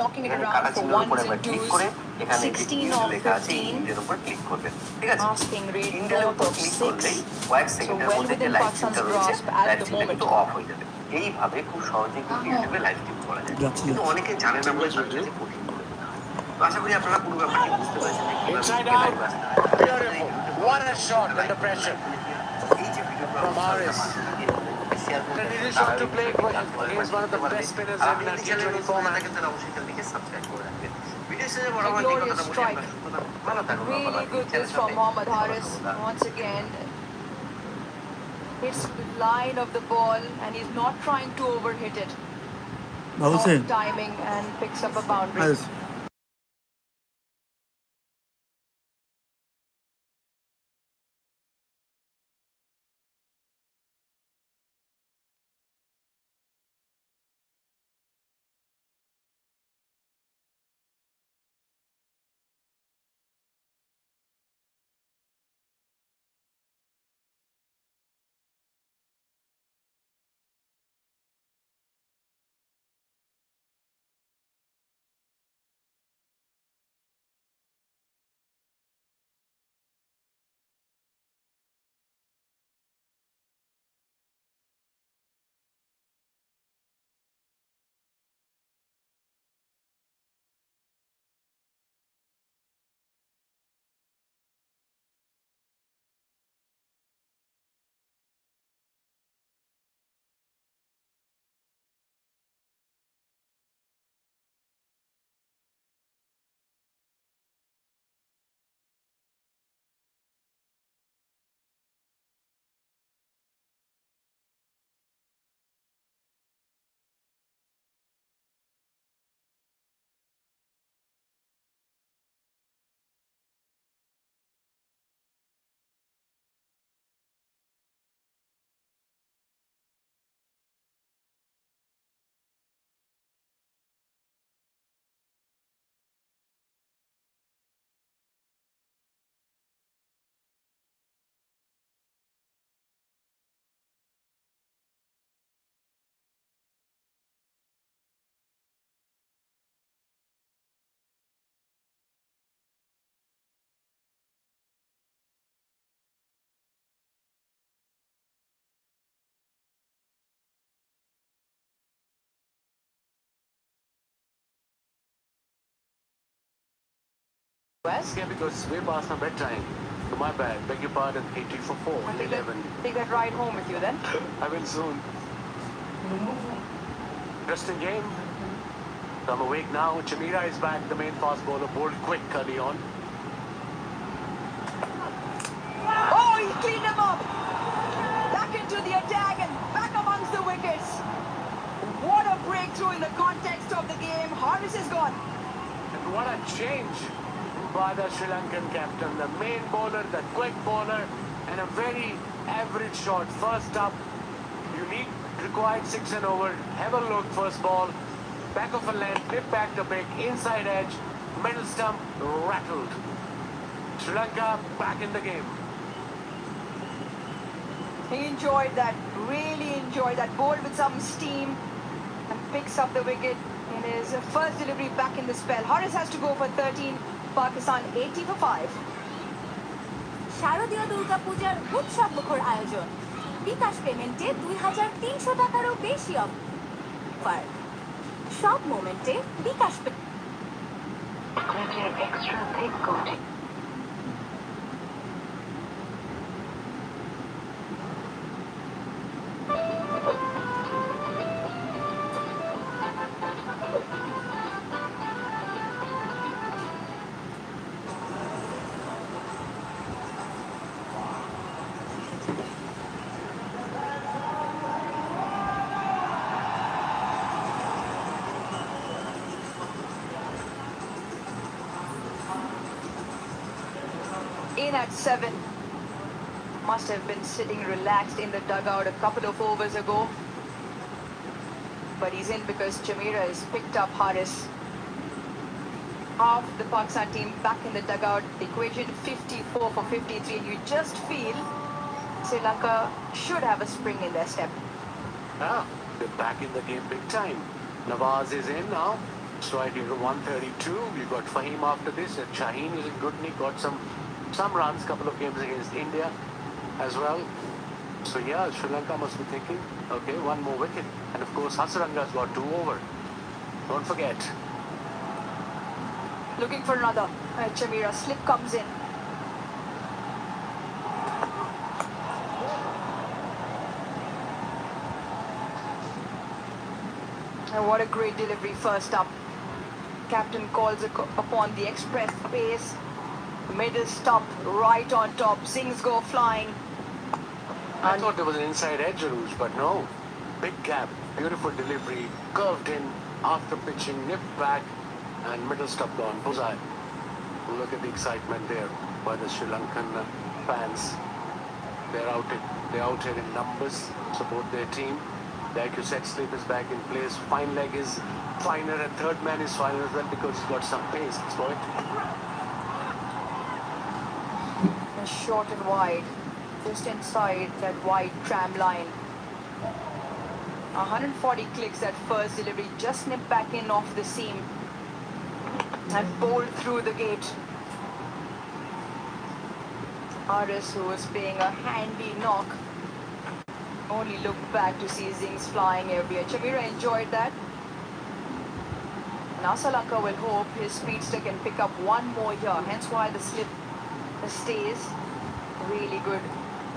walking it around for ones and twos, 16 or 15, asking rate north of 6, so well within Pakistan's grasp at the moment. এইভাবে খুব সহজেই কিন্তু ইউটিউবে live stream করা যায়, কিন্তু অনেকে জানে না বলে তাদের কাছে কঠিন মনে হয়। তো আশা করি আপনারা পুরো ব্যাপারটি বুঝতে পেরেছেন যে কিভাবে লাইভ আসতে হয়। What a shot under pressure এই যে ভিডিওটা from Haris. শেয়ার করতে An easy shot to play against one of the best spinners in T20 format. অবশ্যই চ্যানেলটিকে সাবস্ক্রাইব করে রাখবেন। ভিডিও শেষে বড় বড় Glorious কথাটা বলি, strike. আপনারা ভালো থাকুন। Really good this from Mohammad Haris. Once again, hits the line of the ball and he's not trying to overhit it. Off timing and picks up a boundary. Yeah, because we're past my bedtime. My bad. Beg your pardon. 18 for 4. 11. Take that ride home with you then. I will soon. Interesting game. So I'm awake now. Chamira is back. The main fast bowler bowled quick early on. Oh, he cleaned him up. Back into the attack and back amongst the wickets. What a breakthrough in the context of the game. Haris is gone. And what a change by the Sri Lankan captain. The main bowler, the quick bowler, and a very average shot. First up, required 6 and over. Have a look, first ball. Back of a length, nip back the pick, inside edge, middle stump, rattled. Sri Lanka back in the game. He enjoyed that, really enjoyed that. Bowled with some steam and picks up the wicket in his first delivery back in the spell. Haris has to go for 13. Pakistan 80 for 5. শারদীয় দুর্গাপূজার উৎসব মুখর আয়োজন। বিকাশ পেমেন্টে 2300 টাকারও বেশি offer. সব মোমেন্টে বিকাশ In at 7. Must have been sitting relaxed in the dugout a couple of overs ago. But he's in because Chamira has picked up Haris. Half the Pakistan team back in the dugout. Equation 54 for 53. You just feel Sri Lanka should have a spring in their step. Ah, they're back in the game big time. Nawaz is in now. Striking to 132. We got Fahim after this, and Shaheen is in good nick. Got some runs, couple of games against India as well. So yeah, Sri Lanka must be thinking, okay, one more wicket. And of course, Hasaranga's got 2 over. Don't forget. Looking for another. Chamira slip comes in. And what a great delivery first up. Captain calls upon the express pace. Middle stop, right on top. Sings go flying. I thought there was an inside edge, Aruj, but no. Big gap, beautiful delivery, curved in after pitching, nipped back, and middle stop gone. Bullseye. Look at the excitement there by the Sri Lankan fans. They're out here in numbers, support their team. Like you said, slip is back in place. Fine leg is finer, and third man is finer as well because he's got some pace. Boy. Short and wide, just inside that wide tram line. 140 clicks that first delivery, just nipped back in off the seam and bowled through the gate. Aris, who was playing a handy knock, only looked back to see Zings flying everywhere. Chamira enjoyed that. Now Sri Lanka will hope his speedster can pick up one more here, hence why the slip stays. Really good.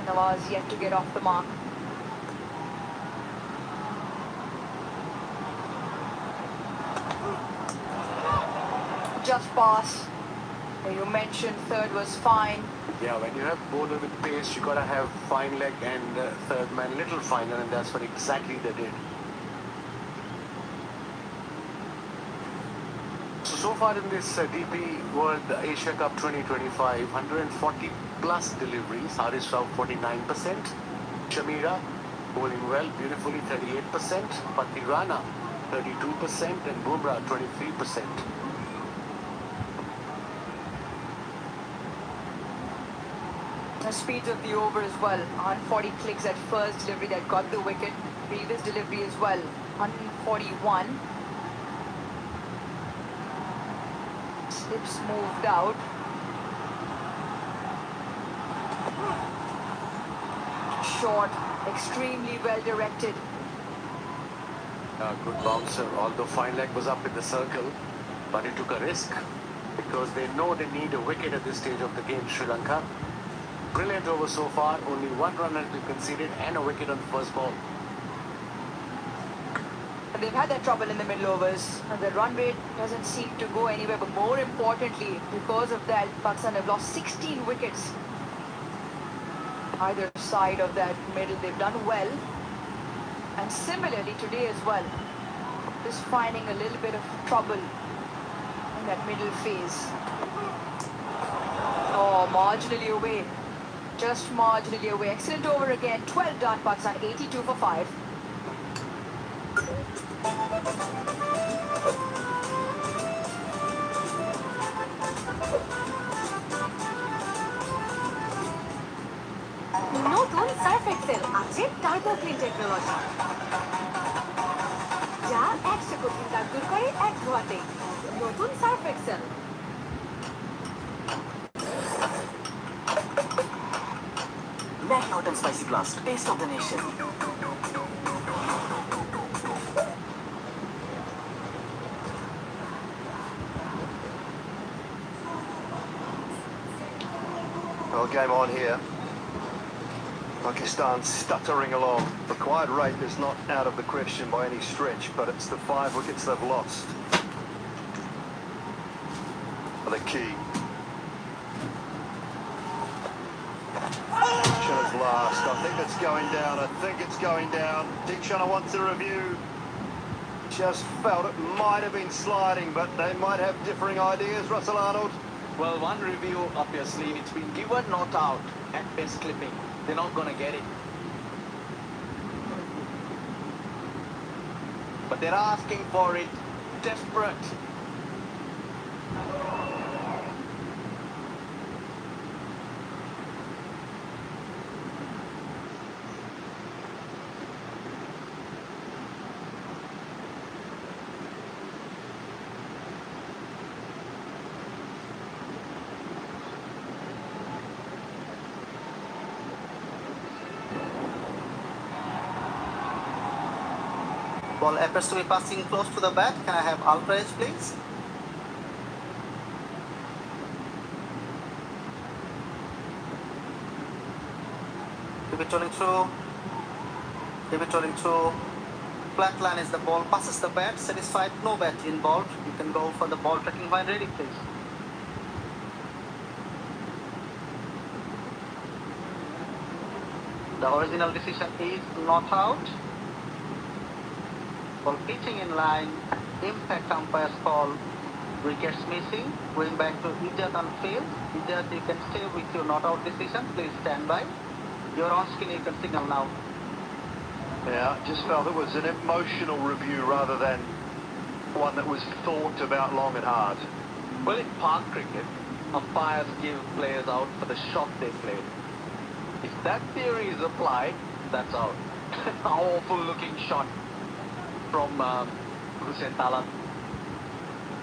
Nawaz yet to get off the mark. Just pass. You mentioned third was fine. Yeah, when you have bowler with pace, you gotta have fine leg and third man little finer, and that's what exactly they did. So far in this DP World Asia Cup 2025, 140 plus deliveries. Haris Rao 49%. Chamira bowling well, beautifully 38%. Patirana 32% and Bumrah 23%. The speeds of the over as well. 140 clicks at first delivery that got the wicket. Previous delivery as well. 141. Slips moved out. Short, extremely well directed. Good bouncer, although fine leg was up in the circle, but he took a risk because they know they need a wicket at this stage of the game, Sri Lanka. Brilliant over so far, only 1 run has been conceded and a wicket on the first ball. They've had that trouble in the middle overs. And the run rate doesn't seem to go anywhere, but more importantly, because of that, Pakistan have lost 16 wickets. Either side of that middle, they've done well. And similarly today as well, just finding a little bit of trouble in that middle phase. Oh, marginally away. Just marginally away. Excellent over again. 12 done, Pakistan. 82 for 5. নতুন Surf Excel আছে turbo clean technology, যা 100 কোটি দাগ দূর করে এক ধোয়াতে। নতুন Surf Excel. Maggi Hot and Spicy Blast, taste of the nation. Well, game on here. Pakistan stuttering along. Required rate is not out of the question by any stretch, but it's the 5 wickets they've lost are the key. Dikshona's last. I think it's going down. I think it's going down. Dikshona wants a review. Just felt it might have been sliding, but they might have differing ideas. Russell Arnold. Well, one review up your sleeve. It's been given, not out. At best clipping. They're not going to get it. But they're asking for it. Desperate. Ball appears to be passing close to the bat. Can I have ultra edge, please? Keep it rolling through. Keep it rolling through. Flat line is the ball passes the bat. Satisfied, no bat involved. You can go for the ball tracking when ready, please. The original decision is not out. Ball pitching in line. Impact umpire's call. Wickets missing. Going back to Ijat on field. Ijat, you can stay with your not out decision. Please stand by. You're on screen. You can signal now. Yeah, just felt it was an emotional review rather than one that was thought about long and hard. Well, in park cricket, umpires give players out for the shot they played. If that theory is applied, that's out. Awful looking shot from Hussain Talan.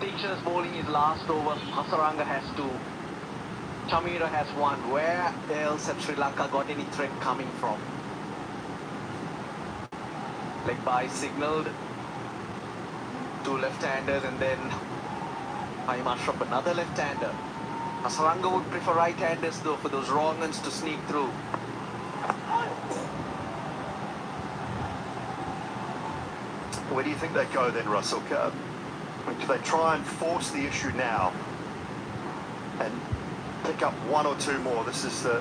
Teacher's bowling his last over. Hasaranga has two. Chamira has one. Where else had Sri Lanka got any threat coming from? Leg by signalled. Two left-handers and then Haim Ashraf another left-hander. Hasaranga would prefer right-handers though for those wrong ones to sneak through. Where do you think they go then, Russell? Do they try and force the issue now and pick up one or two more? This is the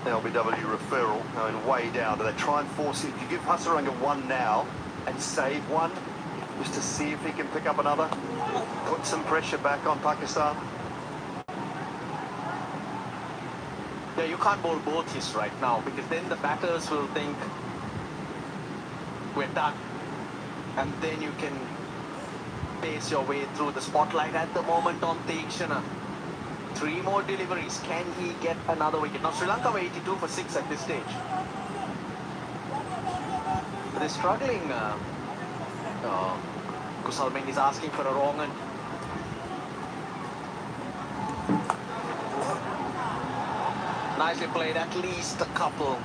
LBW referral going way down. Do they try and force it? If you give Hasaranga one now and save one, just to see if he can pick up another, put some pressure back on Pakistan? Yeah, you can't bowl both his right now because then the batters will think we're done. And then you can pace your way through the spotlight at the moment on Teekshana. 3 more deliveries. Can he get another wicket? Now Sri Lanka were 82 for 6 at this stage. But they're struggling. Kusal Mendy is asking for a wrong one. Nicely played, at least a couple.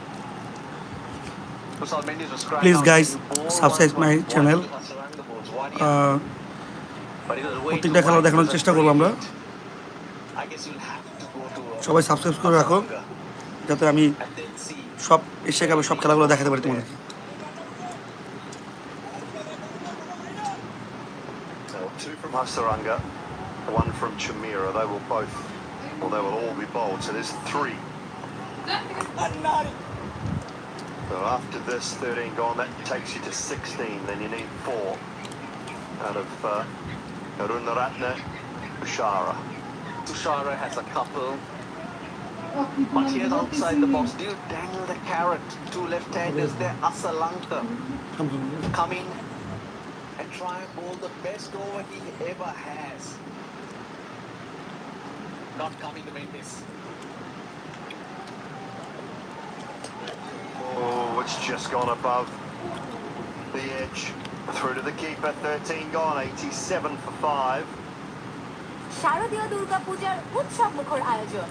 Kusal Mendy was crying Please out, guys, "You ball subscribe one, my one, channel. Hasaranga bowls one, yeah." But it was way too প্রত্যেকটা খেলা wide, দেখানোর it was a চেষ্টা করবো আমরা। free hit. I guess you'll have to go to সবাই subscribe করে রাখো Hasaranga যাতে আমি and then see. সব এশিয়া কাপের সব খেলাগুলো দেখাতে পারি তোমাদের। So 2 from Hasaranga, 1 from Chamira. They will all be bowled. So there's 3. So after this 13 gone, that takes you to 16. Then you need 4 out of Karunaratne Tushara. Tushara has a couple. But here's outside the box. Do you dangle the carrot? 2 left-handers there. Asalanka come in and try and bowl the best over he ever has. Not coming to make this. Oh, it's just gone above the edge. Through to the keeper, 13 gone, 87 for 5. শারদীয় দুর্গাপূজার উৎসব মুখর আয়োজন।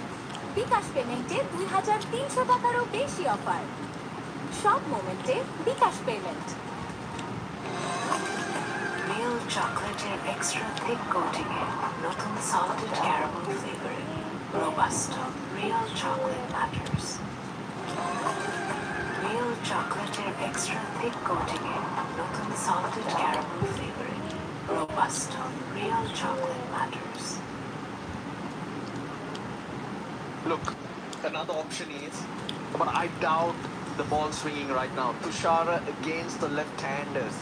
বিকাশ পেমেন্টে 2300 টাকারও বেশি offer. সব মোমেন্টে বিকাশ পেমেন্ট। Real chocolate এর extra thick coating এ নতুন salted caramel flavor এ Robusto. Real chocolate matters. Real chocolate এর extra thick coating এ নতুন salted caramel flavor A Robusto. Real chocolate matters. Look, another option is, but I doubt the ball swinging right now. Tushara against the left-handers.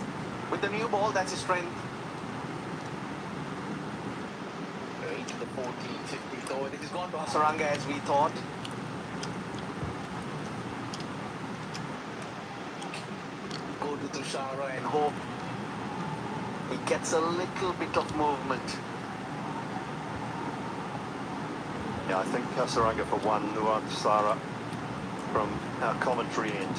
With the new ball, that's his strength. Into the 14th, 15th over. This has gone to Hasaranga as we thought. Go to Tushara and hope he gets a little bit of movement. Yeah, I think Hasaranga for 1, Nuan Sara from our commentary end.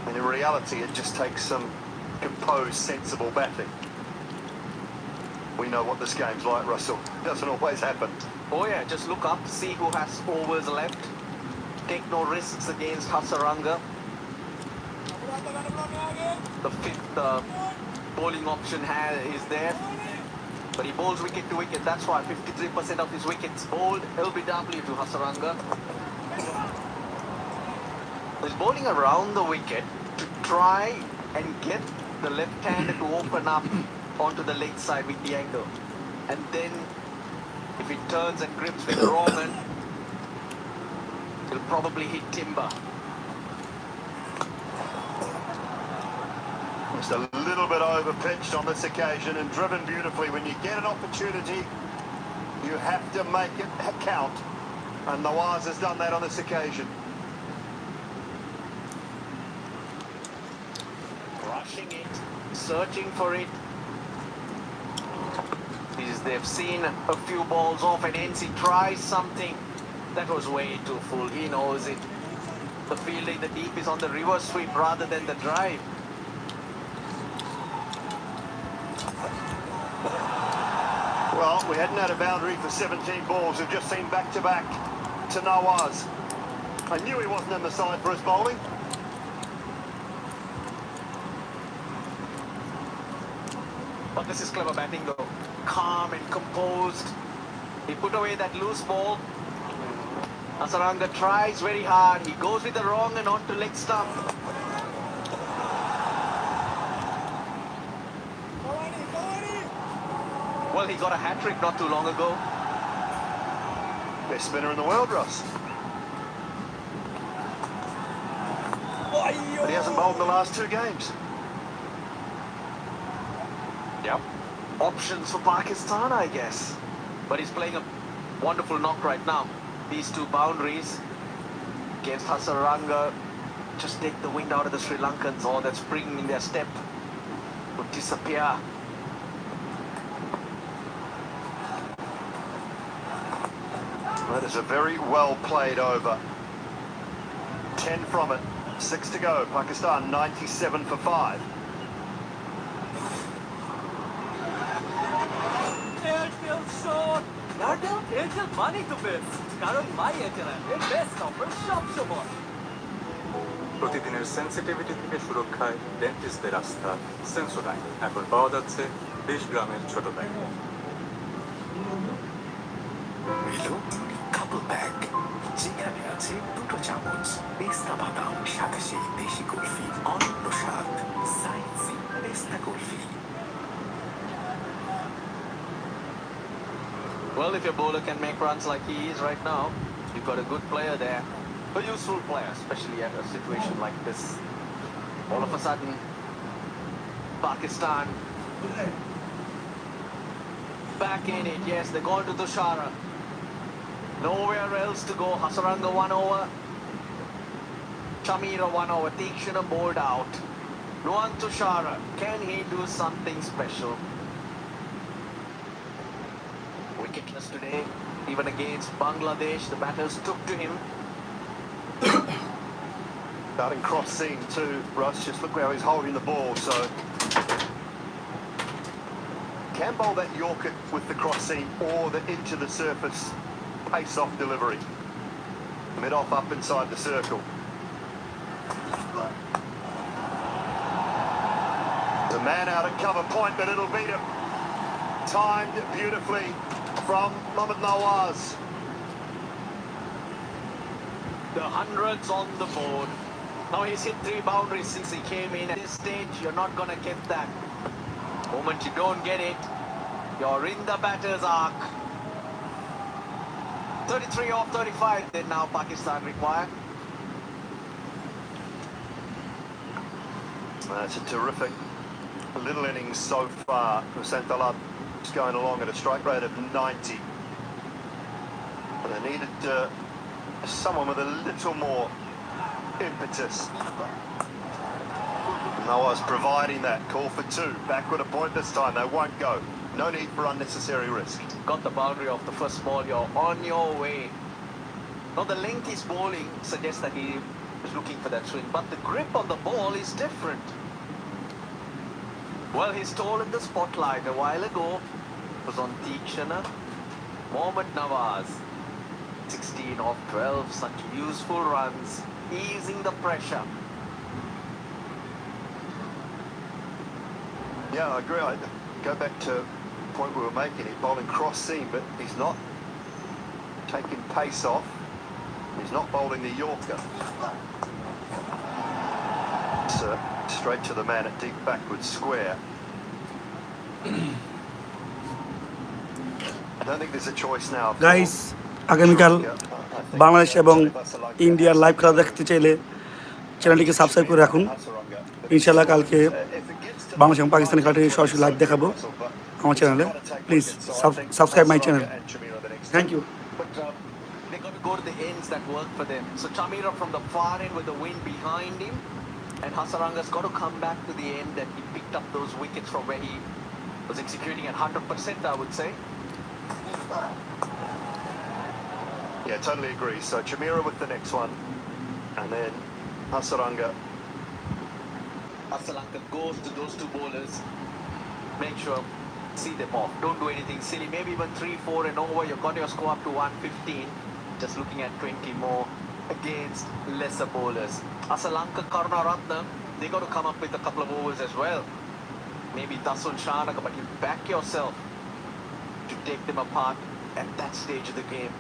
And in reality, it just takes some composed, sensible batting. We know what this game's like, Russell. It doesn't always happen. Oh yeah, just look up, see who has overs left. take no risks against Hasaranga. The fifth bowling option is there. But he bowls wicket to wicket. That's why 53% of his wickets bowled LBW to Hasaranga. He's bowling around the wicket to try and get the left-hander to open up onto the leg side with the angle. And then if he turns and grips with the wrong end, he'll probably hit timber. Just a little bit over-pitched on this occasion and driven beautifully. When you get an opportunity, you have to make it count. And Nawaz has done that on this occasion. Rushing it, searching for it. They've seen a few balls off and hence he tries something. That was way too full, he knows it. The fielding, the deep is on the reverse sweep rather than the drive. Well, we hadn't had a boundary for 17 balls. We've just seen back-to-back to Nawaz. I knew he wasn't in the side for his bowling. But this is clever batting though. Calm and composed. He put away that loose ball. Hasaranga tries very hard. He goes with the wrong and onto leg stump. Well, he got a hat-trick not too long ago. Best spinner in the world, Ross. But he hasn't bowled in the last 2 games. Yep. Options for Pakistan, I guess. But he's playing a wonderful knock right now. These 2 boundaries against Hasaranga just take the wind out of the Sri Lankans, or that spring in their step would disappear. That is a very well played over. 10 from it, 6 to go. Pakistan 97 for 5. প্রতিদিনের sensitivity থেকে সুরক্ষায় ডেন্টিস্টদের আস্থা Sensodyne এখন পাওয়া যাচ্ছে 20 গ্রামের ছোট bag. কাপল bag যেখানে আছে 2 চামচ পেস্তা বাদাম, সাথে সেই দেশি কুলফি, অনন্য স্বাদ, সাইন্সি পেস্তা kulfi. Well, if your bowler can make runs like he is right now, you've got a good player there. A useful player, especially at a situation like this. All of a sudden, Pakistan back in it. Yes, they're going to Tushara. Nowhere else to go. Hasaranga 1 over. Chamira 1 over. Tikshana bowled out. Nuan Tushara. Can he do something special? Wicketless today. Even against Bangladesh, the batters took to him. Starting cross seam too, Russ. Just look how he's holding the ball. So can bowl that Yorker with the cross seam or the edge of the surface pace-off delivery. Mid-off up inside the circle. The man out at cover point, but it'll beat him. Timed beautifully from Mohammad Nawaz. The hundreds on the board. Now he's hit 3 boundaries since he came in. At this stage, you're not going to get that. The moment you don't get it, you're in the batter's arc. 33 off 35 then now Pakistan require. That's a terrific little innings so far. Talab is going along at a strike rate of 90. And they needed someone with a little more impetus. Nawaz providing that. Call for 2. Backward a point this time. They won't go. No need for unnecessary risk. Got the boundary off the first ball. You're on your way. Now the length he's bowling suggests that he is looking for that swing. But the grip on the ball is different. Well, he stole in the spotlight a while ago. It was on Tikshana. Mohammad Nawaz. 16 off 12, such useful runs, easing the pressure. Yeah, I agree. I go back to the point we were making. He's bowling cross seam, but he's not taking pace off. He's not bowling the Yorker. It's straight to the man at deep backward square. I don't think there's a choice now. Guys আগামীকাল বাংলাদেশ এবং ইন্ডিয়ার live খেলা দেখতে চাইলে চ্যানেলটিকে subscribe করে রাখুন। ইনশাল্লাহ কালকে বাংলাদেশ এবং পাকিস্তানের খেলাটি সরাসরি লাইভ দেখাবো আমার চ্যানেলে। Please subscribe my channel. Thank you. But they got to go to the ends that work for them. So Chamira from the far end with the wind behind him, and Hasaranga's got to come back to the end, and he picked up those wickets from where he was executing at 100%, I would say. Yeah, totally agree. So Chamira with the next one, and then Hasaranga. Asalanka goes to those two bowlers. Make sure, see them off. Don't do anything silly. Maybe even 3-4 and over. You've got your score up to 115. Just looking at 20 more against lesser bowlers. Asalanka, Karunaratne, they got to come up with a couple of overs as well. Maybe Dasun Shanaka, but you back yourself to take them apart at that stage of the game.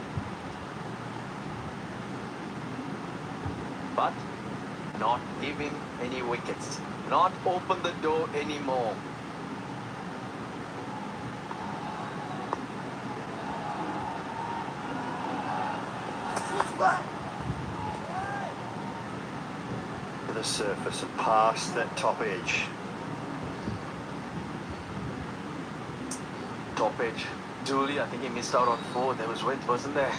But not giving any wickets. Not open the door anymore. To the surface and past that top edge. Top edge. Julie, I think he missed out on 4. There was width, wasn't there?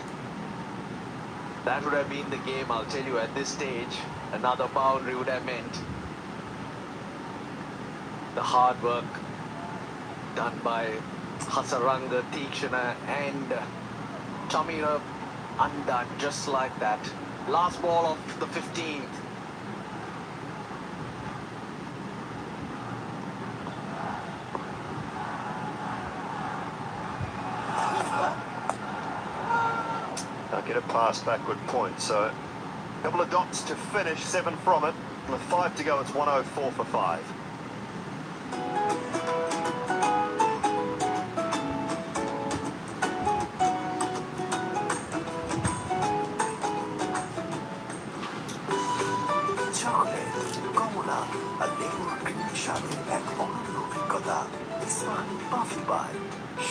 That would have been the game, I'll tell you, at this stage. Another boundary would have meant the hard work done by Hasaranga, Tikshana and Chamira undone just like that. Last ball of the 15th. I'll get a pass backward point. So a couple of dots to finish, 7 from it. With 5 to go, it's 104 for 5. Chocolate কমলা আর লেবুর creamy স্বাদের এক অনন্য অভিজ্ঞতা। ইসমান puffy বার,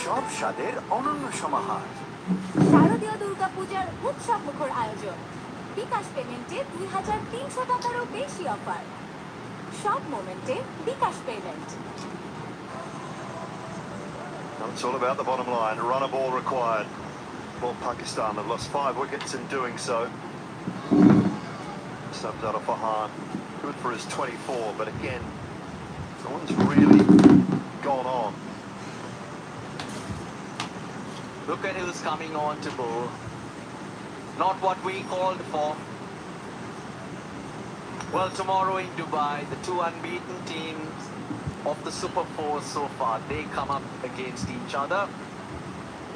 সব স্বাদের অনন্য সমাহার। শারদীয় দুর্গাপূজার উৎসব মুখর আয়োজন। বিকাশ পেমেন্টে 2300 টাকারও বেশি অফার। সব মোমেন্টে বিকাশ payment. It's all about the bottom line. Run a ball required for Pakistan. They've lost 5 wickets in doing so. Subs out of Fahan. Good for his 24, but again, no one's really gone on. Look at who's coming on to bowl. Not what we called for. Well, tomorrow in Dubai, the 2 unbeaten teams of the Super 4 so far, they come up against each other.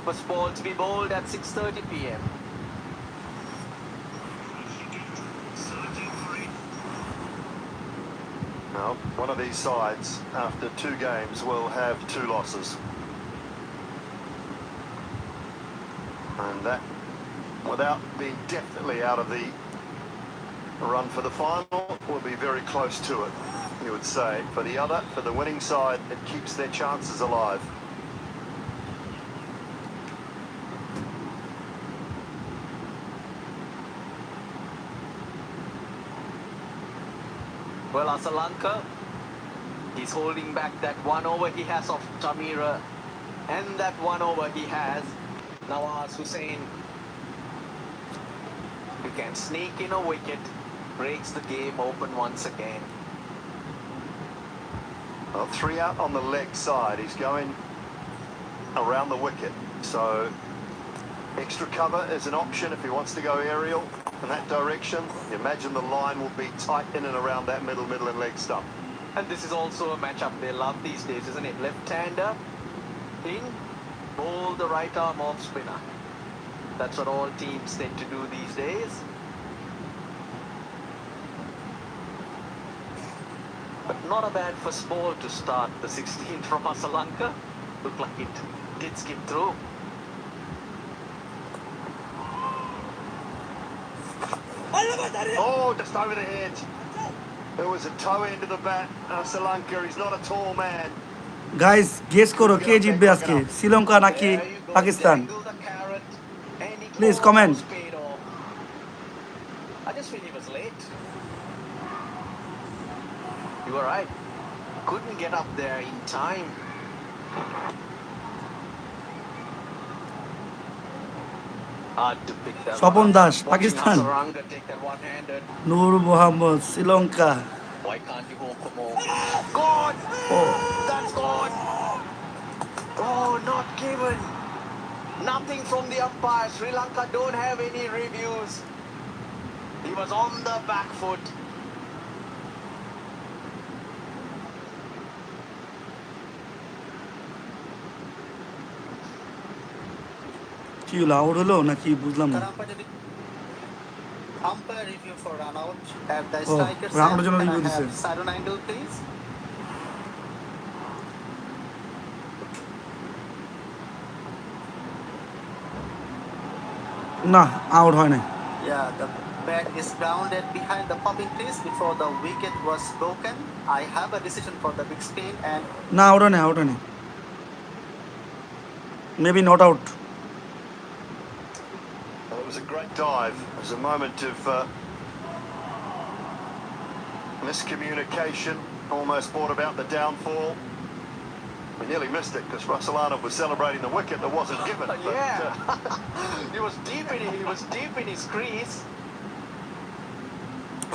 First ball to be bowled at 6:30 p.m. Now, one of these sides, after 2 games, will have 2 losses. And that, without being definitely out of the run for the final, will be very close to it, you would say. For the other, for the winning side, it keeps their chances alive. Well, Asalanka, he's holding back that 1 over he has of Chamira, and that 1 over he has Nawaz Hussain. You can sneak in a wicket, breaks the game open once again. Well, 3 out on the leg side. He's going around the wicket. So extra cover is an option if he wants to go aerial in that direction. You imagine the line will be tight in and around that middle and leg stump. And this is also a matchup they love these days, isn't it? Left-hander in, bowl the right arm off spinner. That's what all teams tend to do these days. But not a bad first ball to start the 16th from Sri Lanka. Looked like it did skip through. Oh, just over the head. There was a toe into the bat. Sri Lanka, he's not a tall man. Guys guess করো কে জিতবে আজকে, শ্রীলঙ্কা নাকি There you go, Pakistan? dangle the carrot, and he Please comment. almost paid off. I just feel he was late. You were right. Couldn't get up there in time. Hard to pick that Swapan one up. Das, Watching Pakistan. Hasaranga take that one-handed. Noor Mohammad, Sri Lanka. Why can't you go for more? Gone! That's gone! Oh, not given. Nothing from the umpire. Sri Lanka don't have any reviews. He was on the back foot. কি হলো, out হলো নাকি বুঝলাম না। Umpire review for run out at the Oh, striker run out side. জন্য Can I review have দিছে। Saron angle, please? না, out হয় নাই। Yeah, the bat is grounded behind the popping crease before the wicket was broken. I have a decision for the big screen and না, out হয় নাই, out হয় নাই। Maybe not out. Well, it was a great dive. It was a moment of miscommunication. Almost brought about the downfall. We nearly missed it because Russellanov was celebrating the wicket that wasn't given. But, Yeah. He was deep in his crease.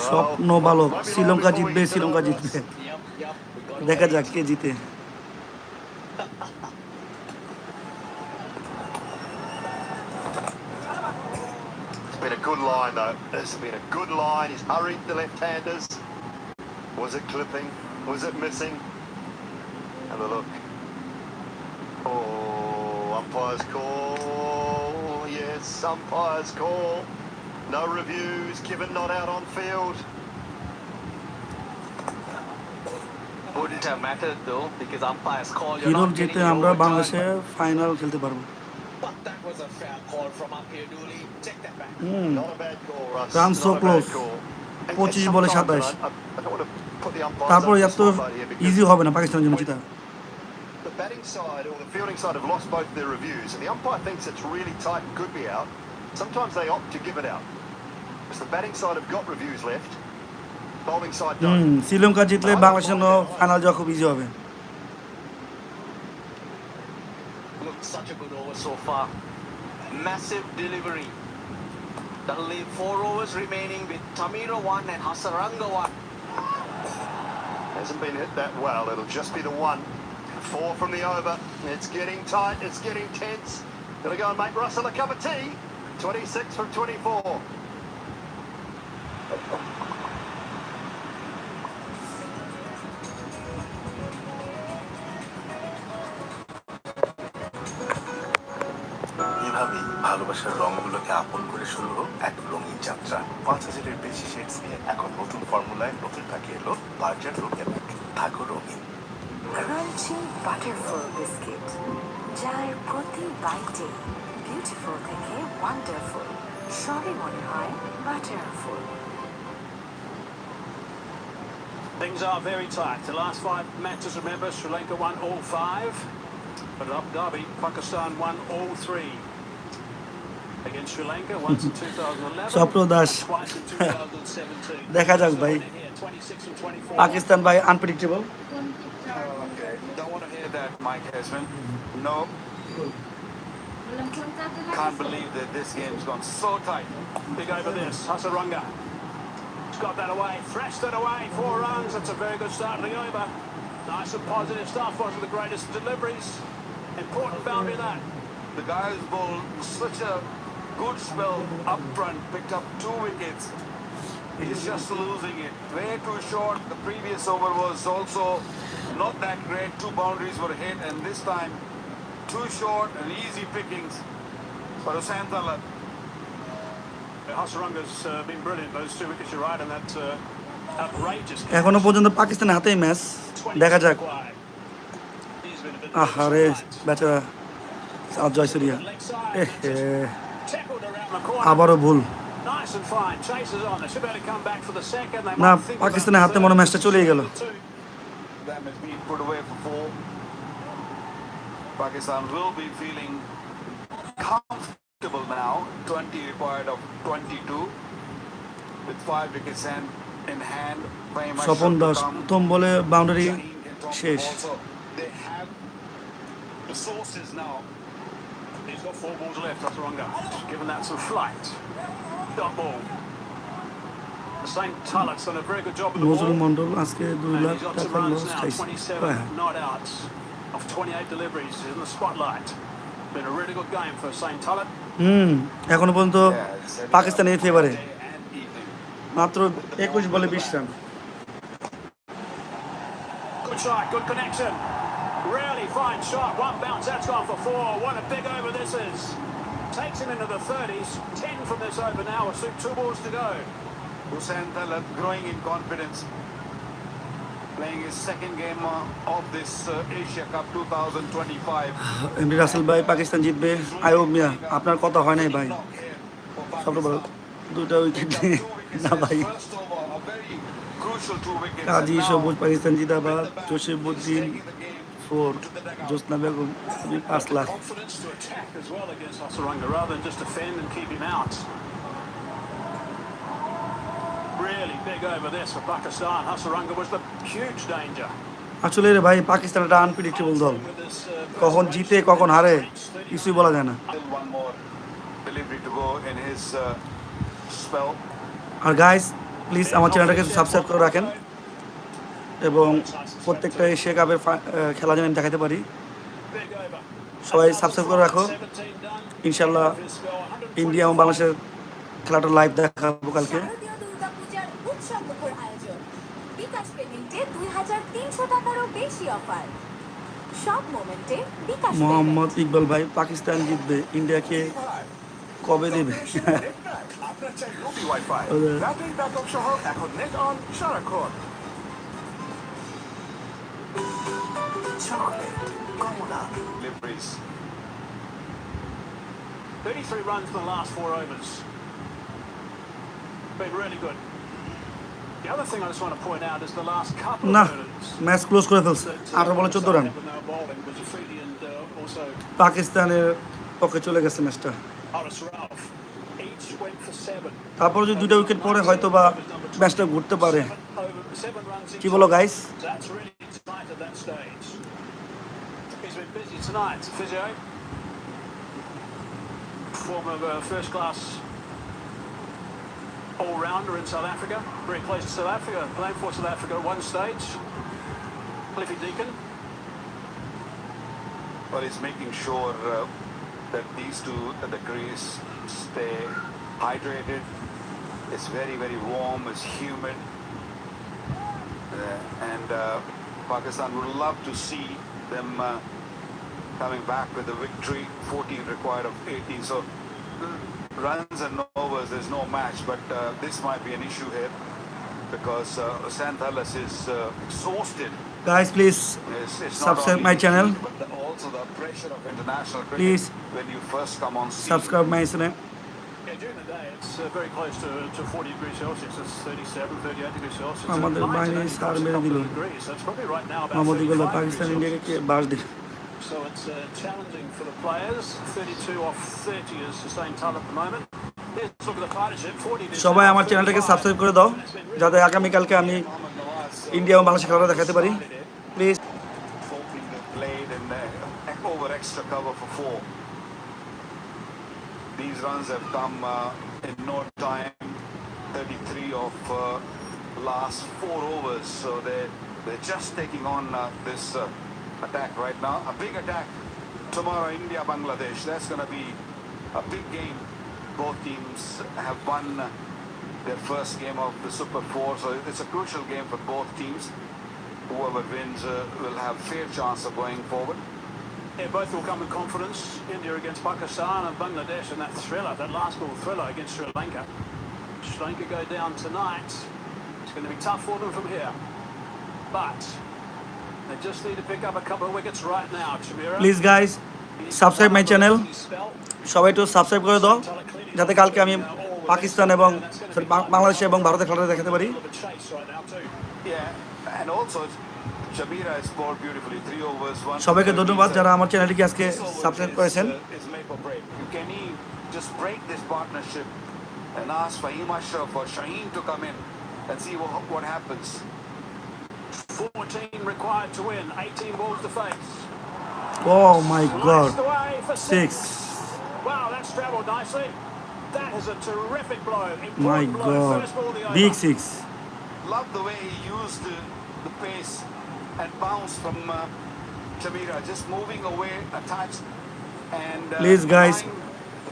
স্বপ্ন বালক, শ্রীলঙ্কা জিতবে, শ্রীলঙ্কা জিতবে। Yep. We got দেখা away. যাক কে জিতে। It's been a good line though. This has been a good line. He's hurried the left-handers. Was it clipping? Was it missing? Have a look. Oh, umpire's call. Yes, umpire's call. No reviews, given not out on field. Wouldn't have mattered though because umpire's call. You're হিরোপ not জিতে getting আমরা overturned. বাংলাদেশে final খেলতে পারবো। But that was a fair call from Umpire Dooley. Take that back. Not a bad call, Russ. Run so Not a bad close. call. And 25 বলে sometimes, 27 I don't want to put the umpires তারপর up to এত spotlight here because easy হবে না পাকিস্তানের জন্য জিতা। the batting side or the fielding side have lost both their reviews, and the umpire thinks it's really tight and could be out. Sometimes they opt to give it out. Because the batting side have got reviews left, bowling side don't. Sri Lanka জিতলে বাংলাদেশের জন্য final যাওয়া খুব easy হবে। Look, such a good over so far. Massive delivery. That'll leave 4 overs remaining with Tamira 1 and Hasaranga 1. Hasn't been hit that well. It'll just be the one. 4 from the over. It's getting tight. It's getting tense. Gonna go and make Russell a cup of tea. 26 from 24. এভাবেই ভালোবাসার রঙগুলোকে আপন করে শুরু হোক এক রঙিন যাত্রা। 5000-এর বেশি শেডস নিয়ে এখন নতুন ফর্মুলায় নতুন থাকে এলো বার্জার রঙ এবং থাকো রঙিন। ক্রাঞ্চি বাটারফুল বিস্কিট, যার প্রতি বাইটে বিউটিফুল থেকে ওয়ান্ডারফুল সবই মনে হয় বাটারফুল। Things are very tight. The last 5 matches, remember, Sri Lanka won all 5. But at Abu Dhabi, Pakistan won all 3. Against Sri Lanka, once in 2011, স্বপ্ন দাস, twice in 2017. দেখা যাক ভাই। 26 and 24. পাকিস্তান ভাই unpredictable. Okay, don't want to hear that, Mike Hesman. No. Can't believe that this game's gone so tight. Big over this, Hasaranga. He's got that away, thrashed it away, 4 runs. That's a very good start to the over. Nice and positive stuff, wasn't the greatest deliveries. Important boundary that. The guys bowled such a good spell up front, picked up 2 wickets. He's just losing it. Way too short. The previous over was also not that great. 2 boundaries were hit, and this time too short and easy pickings. But Usantala Hasarunga's been brilliant. Those 2 wickets, you're right, and that outrageous. এখনো পর্যন্ত পাকিস্তানের হাতেই match, দেখা যাক। আহারে বেচারা সাদ জয়সুরিয়া, আবারও ভুল। না, পাকিস্তানের হাতে মনে ম্যাচটা চলেই গেল। That has been put away for 4. Pakistan will be feeling comfortable now. 20 required of 22 with 5 wickets in hand. Swapan Das প্রথম বলে বাউন্ডারি শেষ। They have the sources now. He's got 4 balls left, Hasarunga. Given that some flight. Dot ball. The same Tullock's done a very good job with the ball. Nazrul Mondal আজকে 2 lakh He's got টাকা 2 runs loss now, খাইছে। 27 not outs of 28 deliveries in the spotlight. Been a really good game for Saint Tullock. এখনো পর্যন্ত পাকিস্তানের ফেভারে, মাত্র 21 বলে 20 run. Good shot, good connection. Really fine shot. One bounce, that's gone for 4. What a big over this is. Takes him into the 30s. 10 from this over now. With 2 balls to go. Hussain Talat growing in confidence, playing his second game of this Asia Cup 2025. MD Rasel ভাই, পাকিস্তান জিতবে। আয়ুব মিয়া, আপনার কথা হয় নাই ভাই। সবচেয়ে বড় 2টা উইকেট না ভাই। কাজী সবুজ, পাকিস্তান জিন্দাবাদ। জসিমউদ্দিন 4, জোসনা Begum 5 lakh. Confidence to attack as well against Hasarunga rather than just defend and keep him out. Really big over this for Pakistan. Hasarunga was the huge danger. আসলে রে ভাই, পাকিস্তান একটা আনপ্রেডিক্টেবল দল, কখন জিতে কখন হারে কিছুই বলা যায় না। One more delivery to go in his spell. আর গাইস, প্লিজ আমার চ্যানেলটাকে সাবস্ক্রাইব করে রাখেন এবং প্রত্যেকটা এশিয়া কাপের খেলা যেন আমি দেখাতে পারি। সবাই সাবস্ক্রাইব করে রাখো। ইনশাল্লাহ ইন্ডিয়া এবং বাংলাদেশের খেলাটা লাইভ দেখাবো কালকে। শারদীয় দুর্গাপূজার উৎসবমুখর আয়োজন। বিকাশ পেমেন্টে 2300 টাকারও বেশি অফার। সব মোমেন্টে বিকাশ মোহাম্মদ ইকবাল ভাই, পাকিস্তান জিতবে, ইন্ডিয়াকে কবে দেবে? আপনার চাই রবি ওয়াইফাই, ব্যাটারি ব্যাকআপ সহ এখন নেট অন সারাক্ষণ। Chocolate, Kamala, Deliveries. 33 runs in the last 4 overs. Been really good. The other thing I just want to point out is the last couple না, of overs. ম্যাচ ক্লোজ করে ফেলছে। 18 বলে 14 run. When they were bowling was Afridi and also পাকিস্তানের পক্ষে চলে গেছে ম্যাচটা। Horace Ralph. Each went for 7. তারপর যদি 2টা উইকেট পরে হয়তো বা ম্যাচটা ঘুরতে পারে। 7 runs কি বলো guys? That's really tight at that stage. He's been busy tonight, physio. Former first-class all-rounder in South Africa. Very close to South Africa. Playing for South Africa at one stage. Cliffy Deacon. Well, he's making sure that these two at the crease stay hydrated. It's very, very warm. It's humid. And Pakistan would love to see them coming back with a victory. 14 required of 18. So runs and overs, there's no match. But this might be an issue here because Santhalas is exhausted. Guys, please It's not subscribe only my channel. but also the pressure of international cricket Please when you first come on scene. subscribe my channel. Yeah, during the day it's very close to 40 degrees Celsius. It's 37, 38 degrees Celsius. আমাদের At night, বাহিনী it only sir drops a মেরে couple দিল। of degrees. So it's probably right now about Mohammad Iqbal 35 Pakistan degrees ইন্ডিয়াকে Celsius. বাস দিল। So it's challenging for the players. 32 off 30 is sustained total at the moment. Let's look at the partnership. 40 to সবাই আমার চ্যানেলটাকে subscribe করে দাও যাতে আগামীকালকে আমি ইন্ডিয়া এবং বাংলাদেশের খেলাটা দেখাতে পারি। Please. Hoping the blade and over extra cover for 4. These runs have come in no time. 33 of last 4 overs. So they're just taking on this attack right now. A big attack tomorrow, India, Bangladesh. That's going to be a big game. Both teams have won their first game of the Super 4. So it's a crucial game for both teams. Whoever wins will have fair chance of going forward. Yeah, both will come with confidence. India against Pakistan and Bangladesh in that thriller, that last ball thriller against Sri Lanka. Sri Lanka go down tonight. It's going to be tough for them from here. But they just need to pick up a couple of wickets right now. Chamira. Please guys subscribe my channel, সবাই একটু subscribe করে দাও যাতে কালকে আমি পাকিস্তান এবং sorry Bangladesh এবং ভারতের খেলাটা দেখাতে পারি। Yeah, and also Shabira has scored beautifully. 3 overs, 1. সবাইকে ধন্যবাদ যারা আমার চ্যানেলটিকে আজকে সাবস্ক্রাইব করেছেন। Is make or break. Can he just break this partnership and ask Fahim Ashraf or Shaheen to come in and see what happens? 14 required to win, 18 balls to face. Oh my God, Sliced away for 6. Wow, that's travelled nicely. That is a terrific blow. My Important blow. God, First ball of the over. big 6. Love the way he used the pace and bounce from Shabira, just moving away a touch and Please guys, the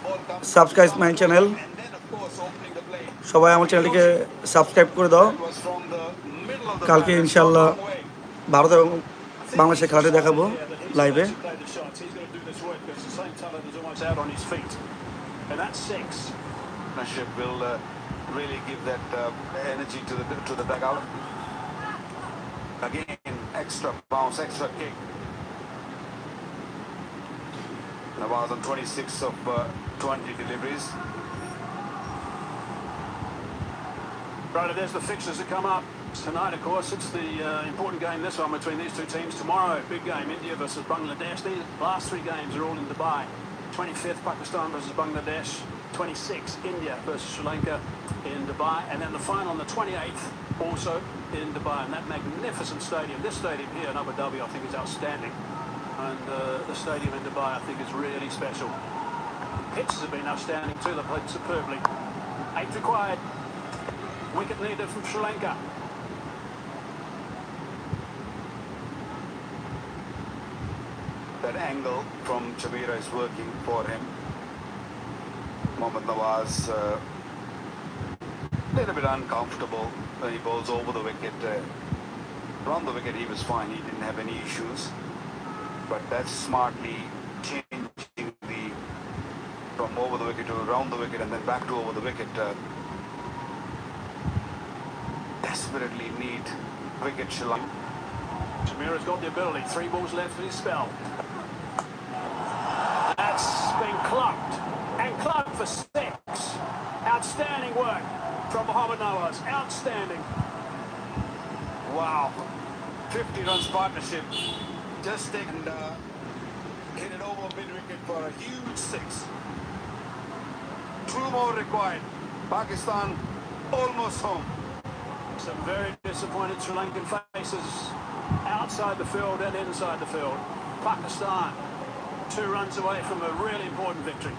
ball comes subscribe my channel. and then of course opening the play. সবাই আমার চ্যানেলটিকে subscribe করে দাও। That was from the middle of the কালকে bat. ইনশাআল্লাহ Long way. Bharat এবং বাংলাদেশের খেলাটি দেখাবো লাইভে। He's got to do this work because the same talent is almost out on his feet. And that's 6. Partnership will really give that energy to the dugout. Again, extra bounce, extra kick. Nawaz on 26 of 20 deliveries. Right, there's the fixtures that come up tonight. Of course, it's the important game, this one, between these two teams. Tomorrow, big game, India versus Bangladesh. These last 3 games are all in Dubai. 25th, Pakistan versus Bangladesh. 26th, India versus Sri Lanka in Dubai. And then the final on the 28th, also in Dubai. And that magnificent stadium, this stadium here in Abu Dhabi, I think is outstanding. And the stadium in Dubai, I think, is really special. Pitches have been outstanding too. They've played superbly. 8 required. Wicket leader from Sri Lanka. That angle from Shabira is working for him. Mohammad Nawaz little bit uncomfortable when he bowls over the wicket. Around the wicket he was fine, he didn't have any issues. But that's smartly changing from over the wicket to around the wicket and then back to over the wicket. Desperately need wicket Sri Lanka. Shamira's got the ability. 3 balls left in his spell. That's been clubbed. And clubbed for 6. Outstanding work from Mohammad Nawaz. Outstanding. Wow, 50 runs partnership. Just take and hit it over mid-wicket for a huge 6. 2 more required. Pakistan almost home. Some very disappointed Sri Lankan faces outside the field and inside the field. Pakistan 2 runs away from a really important victory.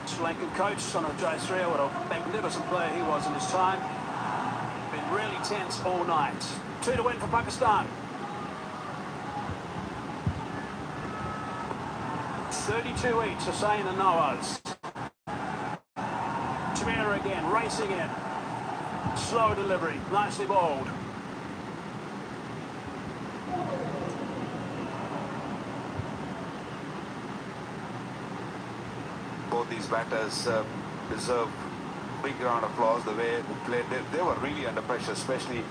Sri Lankan coach Sonal Jayasuriya, what a magnificent player he was in his time. Been really tense all night. 2 to win for Pakistan. 32 each, Hussain and Nawaz. Shamira again, racing in. Slow delivery, nicely bowled. Both these batters deserve big round of applause. The way they played, they were really under pressure, especially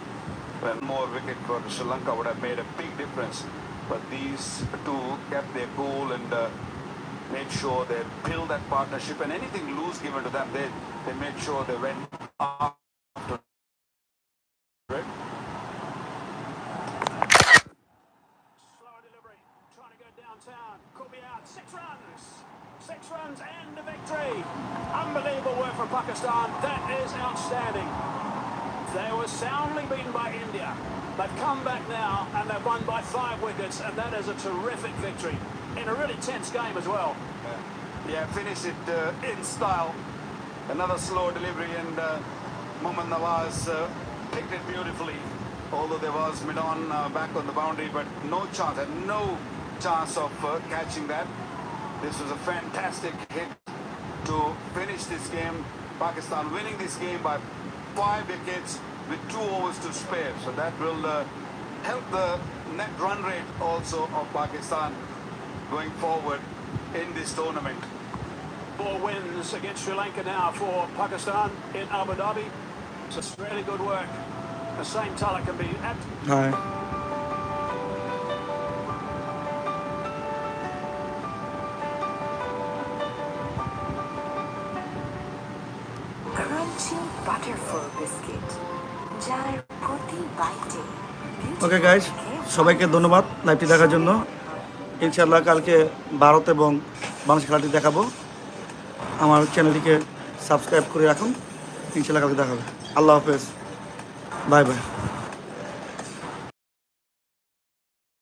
when more wicket for Sri Lanka would have made a big difference. But these 2 kept their cool and made sure they built that partnership, and anything loose given to them, they made sure they went after it. Slow delivery, trying to go downtown. Could be out. 6 runs. 6 runs and a victory. Unbelievable work from Pakistan. That is outstanding. They were soundly beaten by India. They've come back now and they've won by 5 wickets, and that is a terrific victory in a really tense game as well. Yeah, finished it in style. Another slow delivery, and Mohammad Nawaz picked it beautifully. Although there was mid-on back on the boundary, but no chance of catching that. This was a fantastic hit to finish this game. Pakistan winning this game by 5 wickets with 2 overs to spare. So that will help the net run rate also of Pakistan going forward in this tournament. 4 wins against Sri Lanka now for Pakistan in Abu Dhabi. So it's really good work. The same talent can be at Hi. Crunchy butterfull biscuit. যার প্রতি বাইটে okay guys, সবাইকে ধন্যবাদ লাইভটি দেখার জন্য। ইনশাআল্লাহ কালকে ভারত এবং বাংলাদেশ খেলাটি দেখাবো। আমার চ্যানেলটিকে সাবস্ক্রাইব করে রাখুন। ইনশাআল্লাহ কালকে দেখাবে। আল্লাহ হাফেজ, বাই বাই।